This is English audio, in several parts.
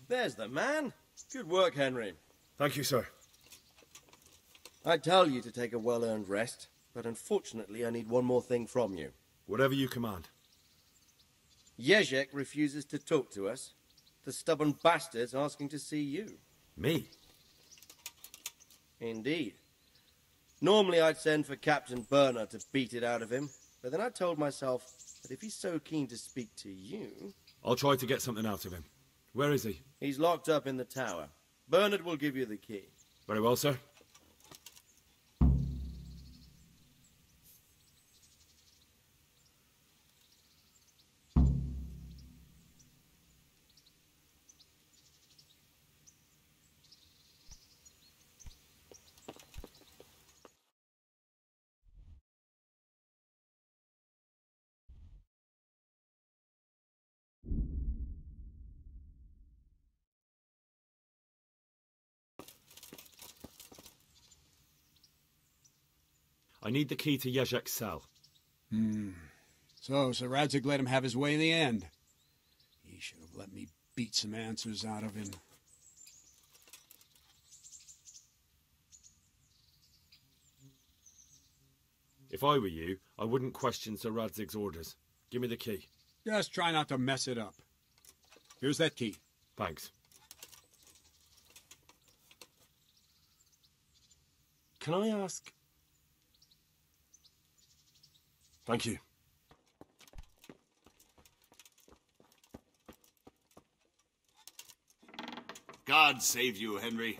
There's the man. Good work, Henry. Thank you, sir. I tell you to take a well-earned rest, but unfortunately I need one more thing from you. Whatever you command. Jezek refuses to talk to us. The stubborn bastard's asking to see you. Me? Indeed. Normally I'd send for Captain Burner to beat it out of him, but then I told myself that if he's so keen to speak to you... I'll try to get something out of him. Where is he? He's locked up in the tower. Bernard will give you the key. Very well, sir. I need the key to Jezek's cell. So Sir Rattay let him have his way in the end. He should have let me beat some answers out of him. If I were you, I wouldn't question Sir Radzig's orders. Give me the key. Just try not to mess it up. Here's that key. Thanks. Can I ask... Thank you. God save you, Henry.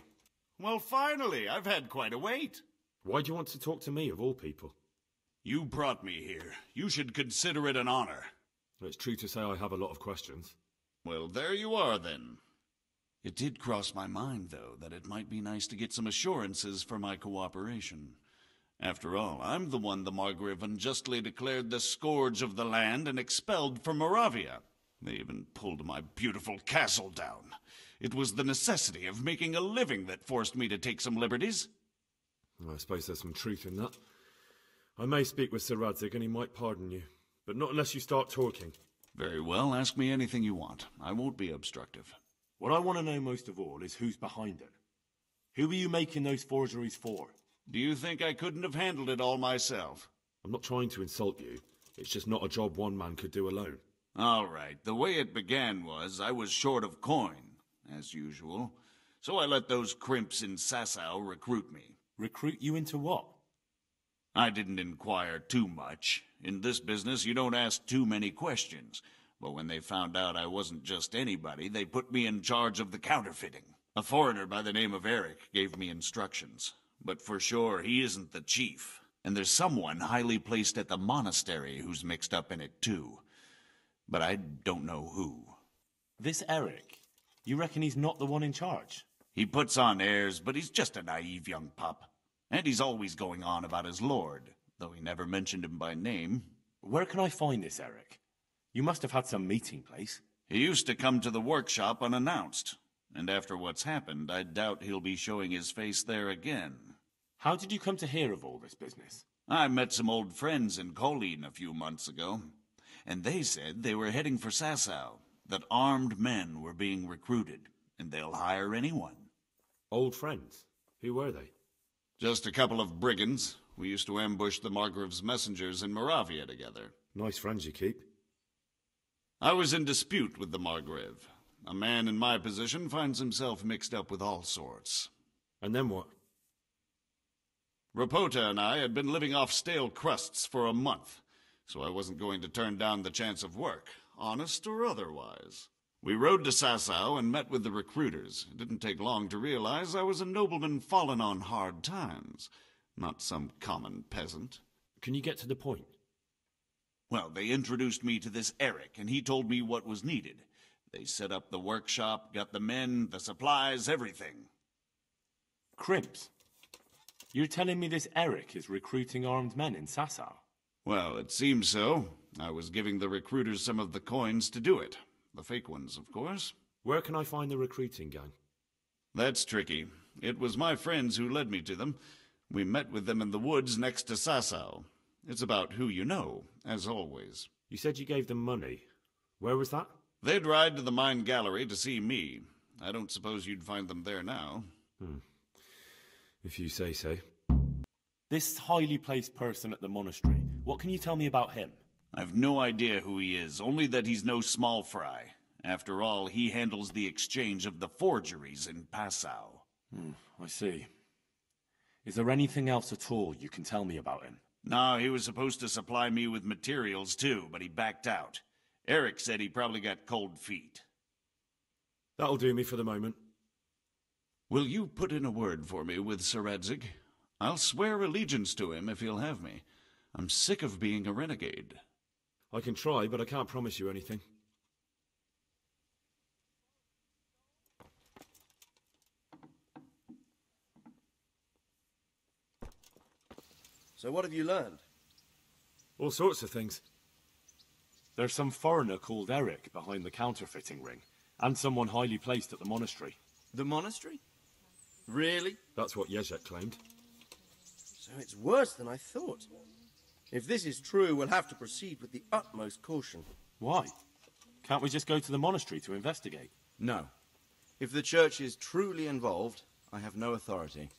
Well, finally, I've had quite a wait. Why do you want to talk to me, of all people? You brought me here. You should consider it an honor. It's true to say I have a lot of questions. Well, there you are, then. It did cross my mind, though, that it might be nice to get some assurances for my cooperation. After all, I'm the one the Margrave unjustly declared the scourge of the land and expelled from Moravia. They even pulled my beautiful castle down. It was the necessity of making a living that forced me to take some liberties. I suppose there's some truth in that. I may speak with Sir Radzig and he might pardon you, but not unless you start talking. Very well, ask me anything you want. I won't be obstructive. What I want to know most of all is who's behind it. Who are you making those forgeries for? Do you think I couldn't have handled it all myself? I'm not trying to insult you. It's just not a job one man could do alone. All right, the way it began was I was short of coin, as usual. So I let those crimps in Sasau recruit me. Recruit you into what? I didn't inquire too much. In this business, you don't ask too many questions. But when they found out I wasn't just anybody, they put me in charge of the counterfeiting. A foreigner by the name of Eric gave me instructions. But for sure, he isn't the chief. And there's someone highly placed at the monastery who's mixed up in it too. But I don't know who. This Eric? You reckon he's not the one in charge? He puts on airs, but he's just a naive young pup. And he's always going on about his lord, though he never mentioned him by name. Where can I find this Eric? You must have had some meeting place. He used to come to the workshop unannounced. And after what's happened, I doubt he'll be showing his face there again. How did you come to hear of all this business? I met some old friends in Colleen a few months ago, and they said they were heading for Sasau, that armed men were being recruited, and they'll hire anyone. Old friends? Who were they? Just a couple of brigands. We used to ambush the Margrave's messengers in Moravia together. Nice friends you keep. I was in dispute with the Margrave. A man in my position finds himself mixed up with all sorts. And then what? Rapota and I had been living off stale crusts for a month, so I wasn't going to turn down the chance of work, honest or otherwise. We rode to Sasau and met with the recruiters. It didn't take long to realize I was a nobleman fallen on hard times, not some common peasant. Can you get to the point? Well, they introduced me to this Eric, and he told me what was needed. They set up the workshop, got the men, the supplies, everything. Crimps? You're telling me this Eric is recruiting armed men in Sasau? Well, it seems so. I was giving the recruiters some of the coins to do it. The fake ones, of course. Where can I find the recruiting gang? That's tricky. It was my friends who led me to them. We met with them in the woods next to Sasau. It's about who you know, as always. You said you gave them money. Where was that? They'd ride to the mine gallery to see me. I don't suppose you'd find them there now. If you say so. This highly placed person at the monastery, what can you tell me about him? I've no idea who he is, only that he's no small fry. After all, he handles the exchange of the forgeries in Passau. I see. Is there anything else at all you can tell me about him? No, he was supposed to supply me with materials too, but he backed out. Eric said he probably got cold feet. That'll do me for the moment. Will you put in a word for me with Sir Radzig? I'll swear allegiance to him if he'll have me. I'm sick of being a renegade. I can try, but I can't promise you anything. So what have you learned? All sorts of things. There's some foreigner called Eric behind the counterfeiting ring, and someone highly placed at the monastery. The monastery? Really? That's what Jezek claimed. So it's worse than I thought. If this is true, we'll have to proceed with the utmost caution. Why? Can't we just go to the monastery to investigate? No. If the church is truly involved, I have no authority.